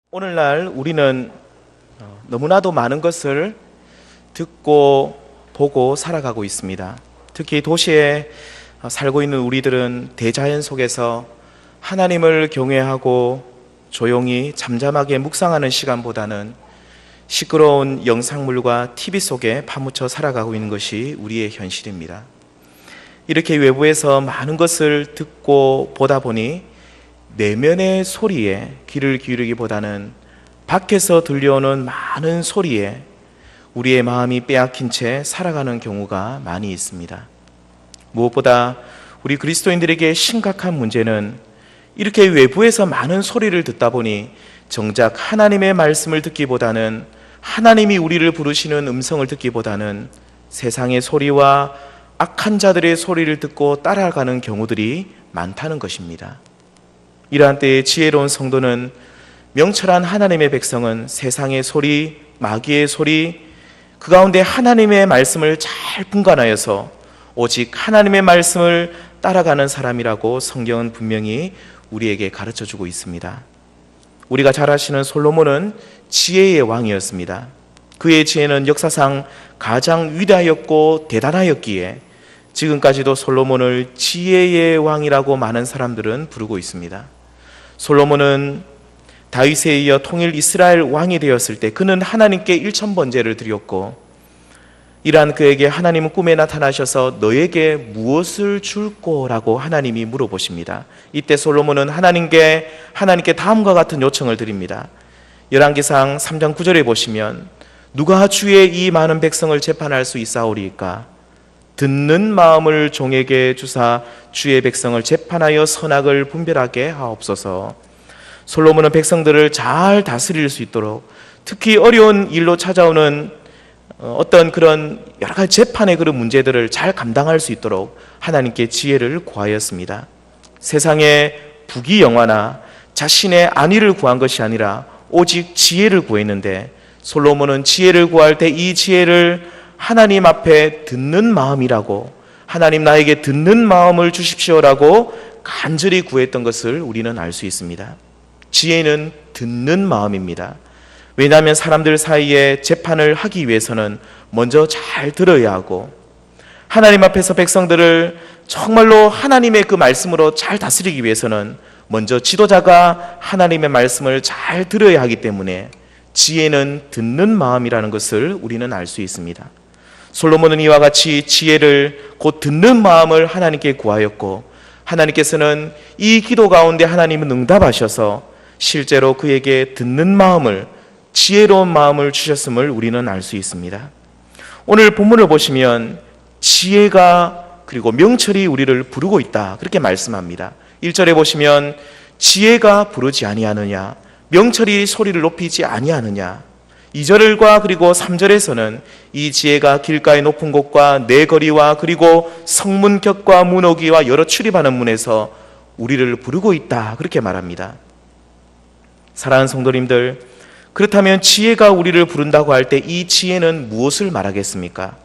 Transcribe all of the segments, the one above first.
오늘날 우리는 너무나도 많은 것을 듣고 보고 살아가고 있습니다. 특히 도시에 살고 있는 우리들은 대자연 속에서 하나님을 경외하고 조용히 잠잠하게 묵상하는 시간보다는 시끄러운 영상물과 TV 속에 파묻혀 살아가고 있는 것이 우리의 현실입니다. 이렇게 외부에서 많은 것을 듣고 보다 보니 내면의 소리에 귀를 기울이기보다는 밖에서 들려오는 많은 소리에 우리의 마음이 빼앗긴 채 살아가는 경우가 많이 있습니다. 무엇보다 우리 그리스도인들에게 심각한 문제는 이렇게 외부에서 많은 소리를 듣다 보니 정작 하나님의 말씀을 듣기보다는, 하나님이 우리를 부르시는 음성을 듣기보다는 세상의 소리와 악한 자들의 소리를 듣고 따라가는 경우들이 많다는 것입니다. 이러한 때에 지혜로운 성도는, 명철한 하나님의 백성은 세상의 소리, 마귀의 소리, 그 가운데 하나님의 말씀을 잘 분간하여서 오직 하나님의 말씀을 따라가는 사람이라고 성경은 분명히 우리에게 가르쳐주고 있습니다. 우리가 잘 아시는 솔로몬은 지혜의 왕이었습니다. 그의 지혜는 역사상 가장 위대하였고 대단하였기에 지금까지도 솔로몬을 지혜의 왕이라고 많은 사람들은 부르고 있습니다. 솔로몬은 다윗에 이어 통일 이스라엘 왕이 되었을 때 그는 하나님께 일천번제를 드렸고, 이러한 그에게 하나님은 꿈에 나타나셔서 너에게 무엇을 줄꼬라고 하나님이 물어보십니다. 이때 솔로몬은 하나님께 다음과 같은 요청을 드립니다. 열왕기상 3장 9절에 보시면 누가 주의 이 많은 백성을 재판할 수 있사오리이까? 듣는 마음을 종에게 주사 주의 백성을 재판하여 선악을 분별하게 하옵소서. 솔로몬은 백성들을 잘 다스릴 수 있도록, 특히 어려운 일로 찾아오는 어떤 그런 여러 가지 재판의 그런 문제들을 잘 감당할 수 있도록 하나님께 지혜를 구하였습니다. 세상에 부귀영화나 자신의 안위를 구한 것이 아니라 오직 지혜를 구했는데, 솔로몬은 지혜를 구할 때 이 지혜를 하나님 앞에 듣는 마음이라고, 하나님 나에게 듣는 마음을 주십시오라고 간절히 구했던 것을 우리는 알 수 있습니다. 지혜는 듣는 마음입니다. 왜냐하면 사람들 사이에 재판을 하기 위해서는 먼저 잘 들어야 하고, 하나님 앞에서 백성들을 정말로 하나님의 그 말씀으로 잘 다스리기 위해서는 먼저 지도자가 하나님의 말씀을 잘 들어야 하기 때문에 지혜는 듣는 마음이라는 것을 우리는 알 수 있습니다. 솔로몬은 이와 같이 지혜를, 곧 듣는 마음을 하나님께 구하였고, 하나님께서는 이 기도 가운데 하나님은 응답하셔서 실제로 그에게 듣는 마음을, 지혜로운 마음을 주셨음을 우리는 알 수 있습니다. 오늘 본문을 보시면 지혜가, 그리고 명철이 우리를 부르고 있다, 그렇게 말씀합니다. 1절에 보시면 지혜가 부르지 아니하느냐, 명철이 소리를 높이지 아니하느냐. 2절과 그리고 3절에서는 이 지혜가 길가의 높은 곳과 내 거리와 그리고 성문 곁과 문호기와 여러 출입하는 문에서 우리를 부르고 있다, 그렇게 말합니다. 사랑하는 성도님들, 그렇다면 지혜가 우리를 부른다고 할 때 이 지혜는 무엇을 말하겠습니까?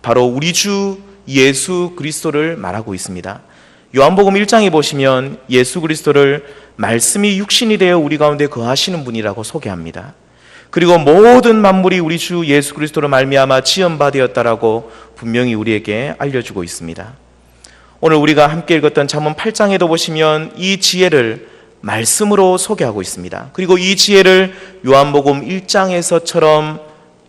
바로 우리 주 예수 그리스도를 말하고 있습니다. 요한복음 1장에 보시면 예수 그리스도를 말씀이 육신이 되어 우리 가운데 거하시는 분이라고 소개합니다. 그리고 모든 만물이 우리 주 예수 그리스도로 말미암아 지음받았다라고 분명히 우리에게 알려주고 있습니다. 오늘 우리가 함께 읽었던 잠언 8장에도 보시면 이 지혜를 말씀으로 소개하고 있습니다. 그리고 이 지혜를 요한복음 1장에서처럼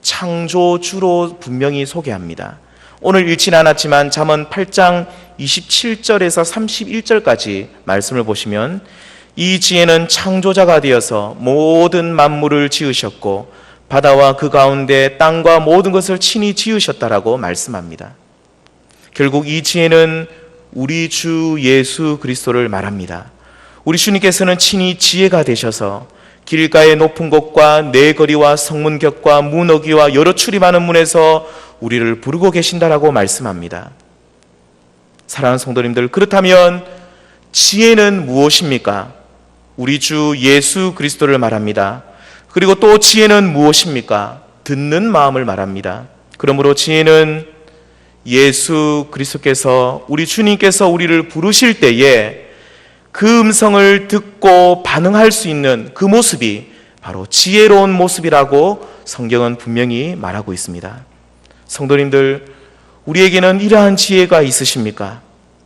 창조주로 분명히 소개합니다. 오늘 읽지는 않았지만 잠언 8장 27절에서 31절까지 말씀을 보시면 이 지혜는 창조자가 되어서 모든 만물을 지으셨고 바다와 그 가운데 땅과 모든 것을 친히 지으셨다라고 말씀합니다. 결국 이 지혜는 우리 주 예수 그리스도를 말합니다. 우리 주님께서는 친히 지혜가 되셔서 길가의 높은 곳과 내 거리와 성문 곁과 문어기와 여러 출입하는 문에서 우리를 부르고 계신다라고 말씀합니다. 사랑하는 성도님들, 그렇다면 지혜는 무엇입니까? 우리 주 예수 그리스도를 말합니다. 그리고 또 지혜는 무엇입니까? 듣는 마음을 말합니다. 그러므로 지혜는 예수 그리스도께서, 우리 주님께서 우리를 부르실 때에 그 음성을 듣고 반응할 수 있는 그 모습이 바로 지혜로운 모습이라고 성경은 분명히 말하고 있습니다. 성도님들, 우리에게는 이러한 지혜가 있으십니까?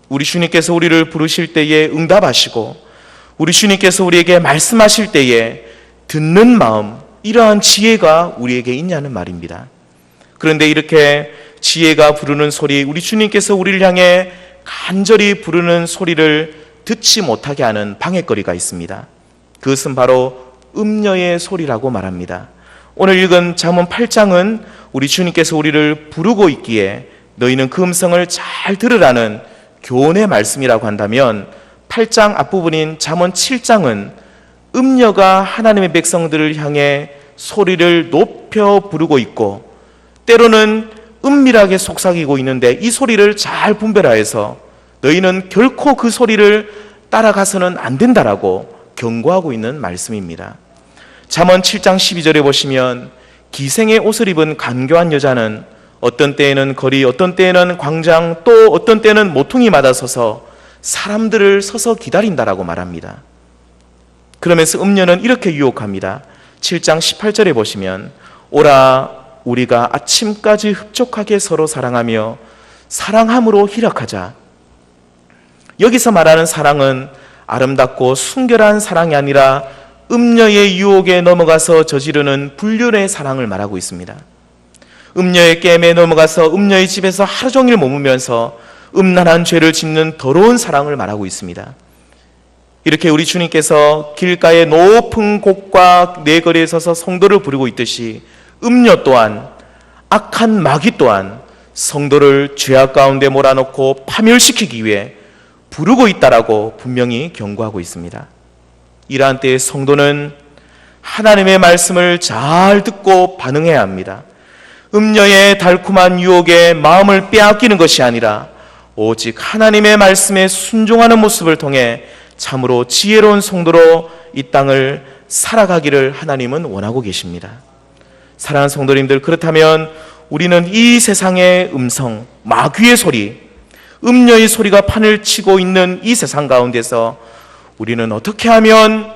우리 주님께서 우리를 부르실 때에 응답하시고 우리 주님께서 우리에게 말씀하실 때에 듣는 마음, 이러한 지혜가 우리에게 있냐는 말입니다. 그런데 이렇게 지혜가 부르는 소리, 우리 주님께서 우리를 향해 간절히 부르는 소리를 듣지 못하게 하는 방해거리가 있습니다. 그것은 바로 음녀의 소리라고 말합니다. 오늘 읽은 잠언 8장은 우리 주님께서 우리를 부르고 있기에 너희는 그 음성을 잘 들으라는 교훈의 말씀이라고 한다면, 8장 앞부분인 잠언 7장은 음녀가 하나님의 백성들을 향해 소리를 높여 부르고 있고 때로는 은밀하게 속삭이고 있는데 이 소리를 잘 분별하여서 너희는 결코 그 소리를 따라가서는 안 된다라고 경고하고 있는 말씀입니다. 잠언 7장 12절에 보시면 기생의 옷을 입은 간교한 여자는 어떤 때에는 거리, 어떤 때에는 광장, 또 어떤 때는 모퉁이 마다 서서 사람들을 서서 기다린다라고 말합니다. 그러면서 음녀는 이렇게 유혹합니다. 7장 18절에 보시면 오라 우리가 아침까지 흡족하게 서로 사랑하며 사랑함으로 희락하자. 여기서 말하는 사랑은 아름답고 순결한 사랑이 아니라 음녀의 유혹에 넘어가서 저지르는 불륜의 사랑을 말하고 있습니다. 음녀의 게임에 넘어가서 음녀의 집에서 하루 종일 머무면서 음란한 죄를 짓는 더러운 사랑을 말하고 있습니다. 이렇게 우리 주님께서 길가의 높은 곳과 내거리에 서서 성도를 부르고 있듯이 음녀 또한, 악한 마귀 또한 성도를 죄악 가운데 몰아넣고 파멸시키기 위해 부르고 있다라고 분명히 경고하고 있습니다. 이러한 때에 성도는 하나님의 말씀을 잘 듣고 반응해야 합니다. 음녀의 달콤한 유혹에 마음을 빼앗기는 것이 아니라 오직 하나님의 말씀에 순종하는 모습을 통해 참으로 지혜로운 성도로 이 땅을 살아가기를 하나님은 원하고 계십니다. 사랑하는 성도님들, 그렇다면 우리는 이 세상의 음성, 마귀의 소리, 음녀의 소리가 판을 치고 있는 이 세상 가운데서 우리는 어떻게 하면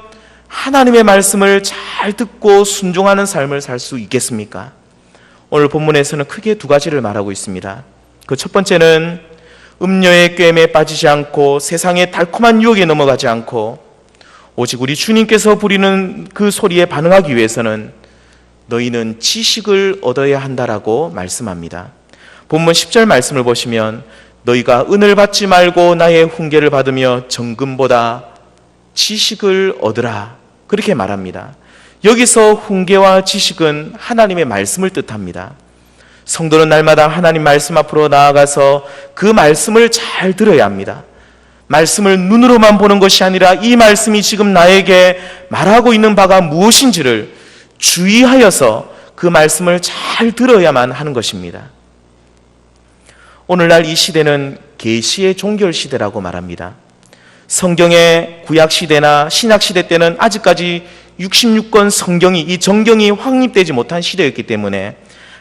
하나님의 말씀을 잘 듣고 순종하는 삶을 살 수 있겠습니까? 오늘 본문에서는 크게 두 가지를 말하고 있습니다. 그 첫 번째는 음녀의 꾀임에 빠지지 않고 세상의 달콤한 유혹에 넘어가지 않고 오직 우리 주님께서 부리는 그 소리에 반응하기 위해서는 너희는 지식을 얻어야 한다라고 말씀합니다. 본문 10절 말씀을 보시면 너희가 은을 받지 말고 나의 훈계를 받으며 정금보다 지식을 얻으라, 그렇게 말합니다. 여기서 훈계와 지식은 하나님의 말씀을 뜻합니다. 성도는 날마다 하나님 말씀 앞으로 나아가서 그 말씀을 잘 들어야 합니다. 말씀을 눈으로만 보는 것이 아니라 이 말씀이 지금 나에게 말하고 있는 바가 무엇인지를 주의하여서 그 말씀을 잘 들어야만 하는 것입니다. 오늘날 이 시대는 계시의 종결 시대라고 말합니다. 성경의 구약 시대나 신약 시대 때는 아직까지 66권 성경이, 이 정경이 확립되지 못한 시대였기 때문에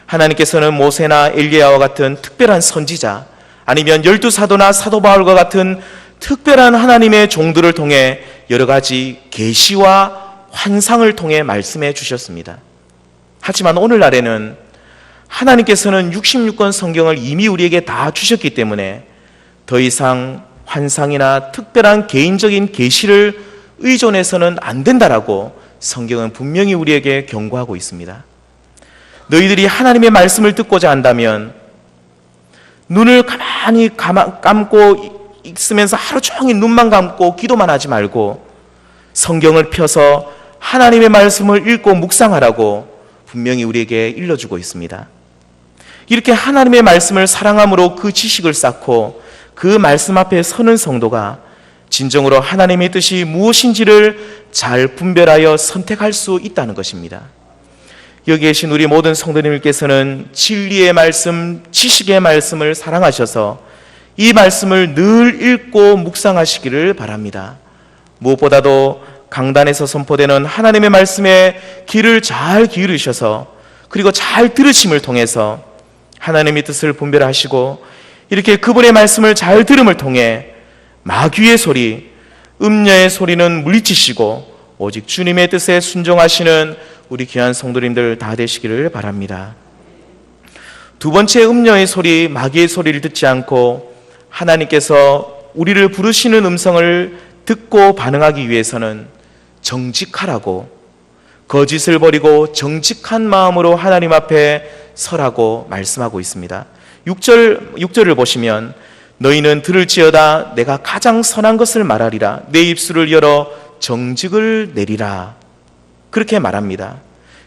하나님께서는 모세나 엘리야와 같은 특별한 선지자, 아니면 12사도나 사도 바울과 같은 특별한 하나님의 종들을 통해 여러 가지 계시와 환상을 통해 말씀해 주셨습니다. 하지만 오늘날에는 하나님께서는 66권 성경을 이미 우리에게 다 주셨기 때문에 더 이상 환상이나 특별한 개인적인 계시를 의존해서는 안 된다라고 성경은 분명히 우리에게 경고하고 있습니다. 너희들이 하나님의 말씀을 듣고자 한다면 눈을 가만히 감고 있으면서 하루 종일 눈만 감고 기도만 하지 말고 성경을 펴서 하나님의 말씀을 읽고 묵상하라고 분명히 우리에게 일러주고 있습니다. 이렇게 하나님의 말씀을 사랑함으로 그 지식을 쌓고 그 말씀 앞에 서는 성도가 진정으로 하나님의 뜻이 무엇인지를 잘 분별하여 선택할 수 있다는 것입니다. 여기 계신 우리 모든 성도님께서는 진리의 말씀, 지식의 말씀을 사랑하셔서 이 말씀을 늘 읽고 묵상하시기를 바랍니다. 무엇보다도 강단에서 선포되는 하나님의 말씀에 귀를 잘 기울이셔서 그리고 잘 들으심을 통해서 하나님의 뜻을 분별하시고 이렇게 그분의 말씀을 잘 들음을 통해 마귀의 소리, 음녀의 소리는 물리치시고 오직 주님의 뜻에 순종하시는 우리 귀한 성도님들 다 되시기를 바랍니다. 두 번째, 음녀의 소리, 마귀의 소리를 듣지 않고 하나님께서 우리를 부르시는 음성을 듣고 반응하기 위해서는 정직하라고, 거짓을 버리고 정직한 마음으로 하나님 앞에 서라고 말씀하고 있습니다. 6절을 보시면 너희는 들을지어다 내가 가장 선한 것을 말하리라. 내 입술을 열어 정직을 내리라. 그렇게 말합니다.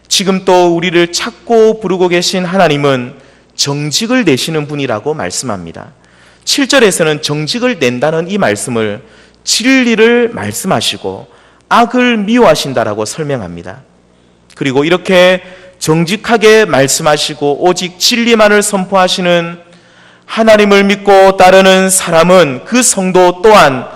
지금 또 우리를 찾고 부르고 계신 하나님은 정직을 내시는 분이라고 말씀합니다. 7절에서는 정직을 낸다는 이 말씀을 진리를 말씀하시고 악을 미워하신다라고 설명합니다. 그리고 이렇게 정직하게 말씀하시고 오직 진리만을 선포하시는 하나님을 믿고 따르는 사람은, 그 성도 또한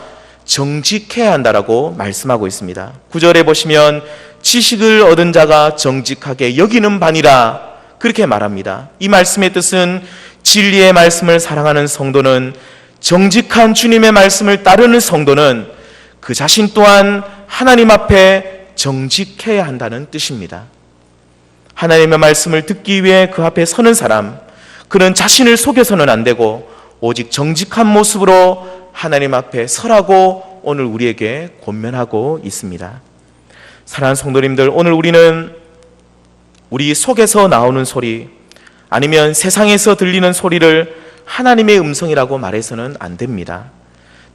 정직해야 한다라고 말씀하고 있습니다. 9절에 보시면 지식을 얻은 자가 정직하게 여기는 바니라, 그렇게 말합니다. 이 말씀의 뜻은 진리의 말씀을 사랑하는 성도는, 정직한 주님의 말씀을 따르는 성도는 그 자신 또한 하나님 앞에 정직해야 한다는 뜻입니다. 하나님의 말씀을 듣기 위해 그 앞에 서는 사람, 그는 자신을 속여서는 안 되고 오직 정직한 모습으로 하나님 앞에 서라고 오늘 우리에게 권면하고 있습니다. 사랑하는 성도님들, 오늘 우리는 우리 속에서 나오는 소리, 아니면 세상에서 들리는 소리를 하나님의 음성이라고 말해서는 안 됩니다.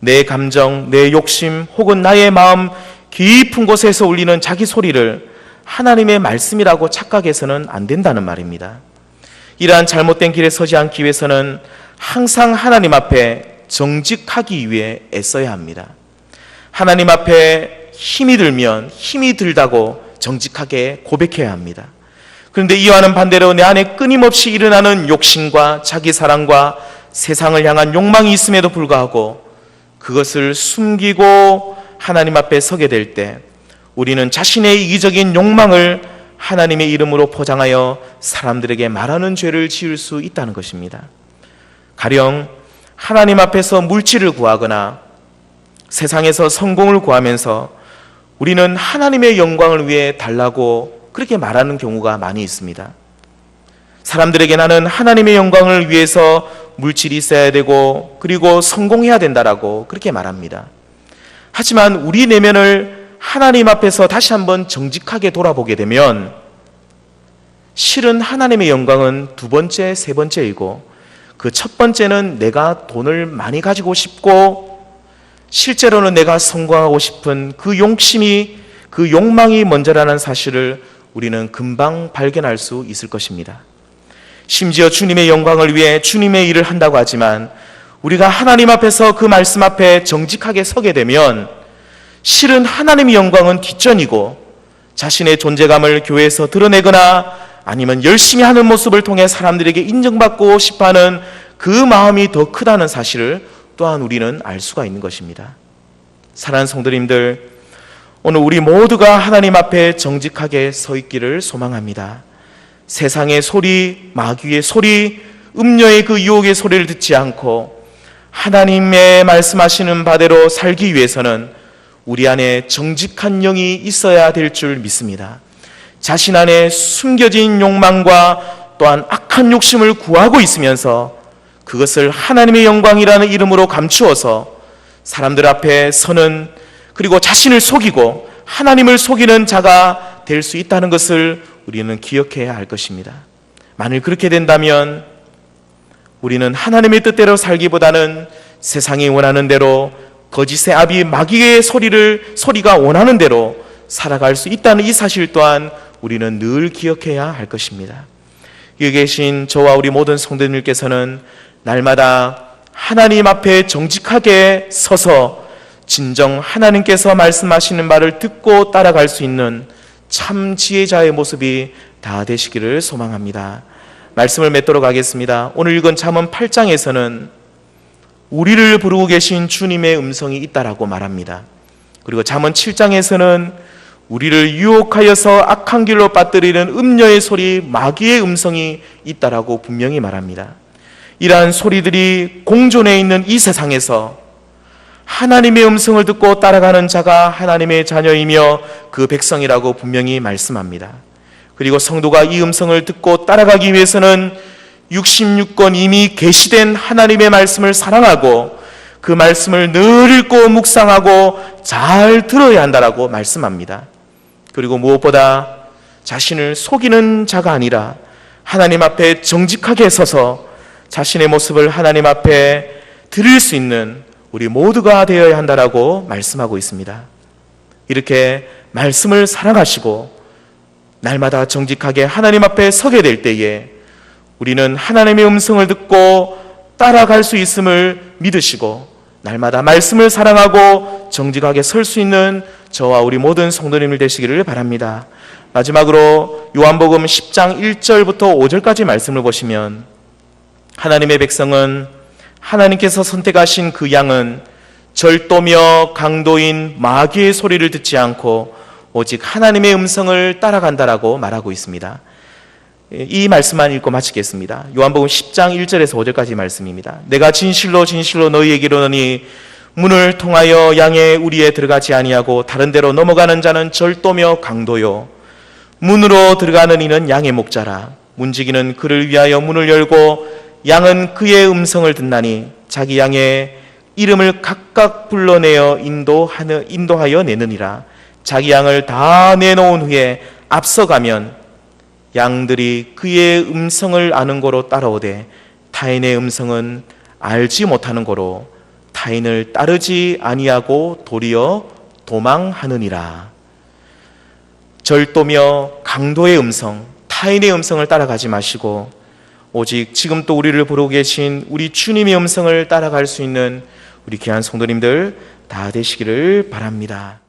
내 감정, 내 욕심, 혹은 나의 마음 깊은 곳에서 울리는 자기 소리를 하나님의 말씀이라고 착각해서는 안 된다는 말입니다. 이러한 잘못된 길에 서지 않기 위해서는 항상 하나님 앞에 정직하기 위해 애써야 합니다. 하나님 앞에 힘이 들면 힘이 들다고 정직하게 고백해야 합니다. 그런데 이와는 반대로 내 안에 끊임없이 일어나는 욕심과 자기 사랑과 세상을 향한 욕망이 있음에도 불구하고 그것을 숨기고 하나님 앞에 서게 될 때 우리는 자신의 이기적인 욕망을 하나님의 이름으로 포장하여 사람들에게 말하는 죄를 지을 수 있다는 것입니다. 가령 하나님 앞에서 물질을 구하거나 세상에서 성공을 구하면서 우리는 하나님의 영광을 위해 달라고 그렇게 말하는 경우가 많이 있습니다. 사람들에게 나는 하나님의 영광을 위해서 물질이 있어야 되고 그리고 성공해야 된다라고 그렇게 말합니다. 하지만 우리 내면을 하나님 앞에서 다시 한번 정직하게 돌아보게 되면 실은 하나님의 영광은 두 번째, 세 번째이고 그 첫 번째는 내가 돈을 많이 가지고 싶고 실제로는 내가 성공하고 싶은 그 욕심이, 그 욕망이 먼저라는 사실을 우리는 금방 발견할 수 있을 것입니다. 심지어 주님의 영광을 위해 주님의 일을 한다고 하지만 우리가 하나님 앞에서 그 말씀 앞에 정직하게 서게 되면 실은 하나님의 영광은 뒷전이고 자신의 존재감을 교회에서 드러내거나 아니면 열심히 하는 모습을 통해 사람들에게 인정받고 싶어하는 그 마음이 더 크다는 사실을 또한 우리는 알 수가 있는 것입니다. 사랑하는 성도님들, 오늘 우리 모두가 하나님 앞에 정직하게 서 있기를 소망합니다. 세상의 소리, 마귀의 소리, 음녀의 그 유혹의 소리를 듣지 않고 하나님의 말씀하시는 바대로 살기 위해서는 우리 안에 정직한 영이 있어야 될 줄 믿습니다. 자신 안에 숨겨진 욕망과 또한 악한 욕심을 구하고 있으면서 그것을 하나님의 영광이라는 이름으로 감추어서 사람들 앞에 서는, 그리고 자신을 속이고 하나님을 속이는 자가 될 수 있다는 것을 우리는 기억해야 할 것입니다. 만일 그렇게 된다면 우리는 하나님의 뜻대로 살기보다는 세상이 원하는 대로, 거짓의 아비 마귀의 소리가 원하는 대로 살아갈 수 있다는 이 사실 또한 우리는 늘 기억해야 할 것입니다. 여기 계신 저와 우리 모든 성도님들께서는 날마다 하나님 앞에 정직하게 서서 진정 하나님께서 말씀하시는 말을 듣고 따라갈 수 있는 참 지혜자의 모습이 다 되시기를 소망합니다. 말씀을 맺도록 하겠습니다. 오늘 읽은 잠언 8장에서는 우리를 부르고 계신 주님의 음성이 있다라고 말합니다. 그리고 잠언 7장에서는 우리를 유혹하여서 악한 길로 빠뜨리는 음녀의 소리, 마귀의 음성이 있다라고 분명히 말합니다. 이러한 소리들이 공존해 있는 이 세상에서 하나님의 음성을 듣고 따라가는 자가 하나님의 자녀이며 그 백성이라고 분명히 말씀합니다. 그리고 성도가 이 음성을 듣고 따라가기 위해서는 66권 이미 계시된 하나님의 말씀을 사랑하고 그 말씀을 늘 읽고 묵상하고 잘 들어야 한다라고 말씀합니다. 그리고 무엇보다 자신을 속이는 자가 아니라 하나님 앞에 정직하게 서서 자신의 모습을 하나님 앞에 드릴 수 있는 우리 모두가 되어야 한다라고 말씀하고 있습니다. 이렇게 말씀을 사랑하시고 날마다 정직하게 하나님 앞에 서게 될 때에 우리는 하나님의 음성을 듣고 따라갈 수 있음을 믿으시고 날마다 말씀을 사랑하고 정직하게 설 수 있는 저와 우리 모든 성도님들 되시기를 바랍니다. 마지막으로 요한복음 10장 1절부터 5절까지 말씀을 보시면 하나님의 백성은 하나님께서 선택하신 그 양은 절도며 강도인 마귀의 소리를 듣지 않고 오직 하나님의 음성을 따라간다라고 말하고 있습니다. 이 말씀만 읽고 마치겠습니다. 요한복음 10장 1절에서 5절까지 말씀입니다. 내가 진실로 진실로 너희에게 이르노니 문을 통하여 양의 우리에 들어가지 아니하고 다른 데로 넘어가는 자는 절도며 강도요 문으로 들어가는 이는 양의 목자라. 문지기는 그를 위하여 문을 열고 양은 그의 음성을 듣나니 자기 양의 이름을 각각 불러내어 인도하여 내느니라. 자기 양을 다 내놓은 후에 앞서가면 양들이 그의 음성을 아는 고로 따라오되 타인의 음성은 알지 못하는 고로 타인을 따르지 아니하고 도리어 도망하느니라. 절도며 강도의 음성, 타인의 음성을 따라가지 마시고 오직 지금 또 우리를 부르고 계신 우리 주님의 음성을 따라갈 수 있는 우리 귀한 성도님들 다 되시기를 바랍니다.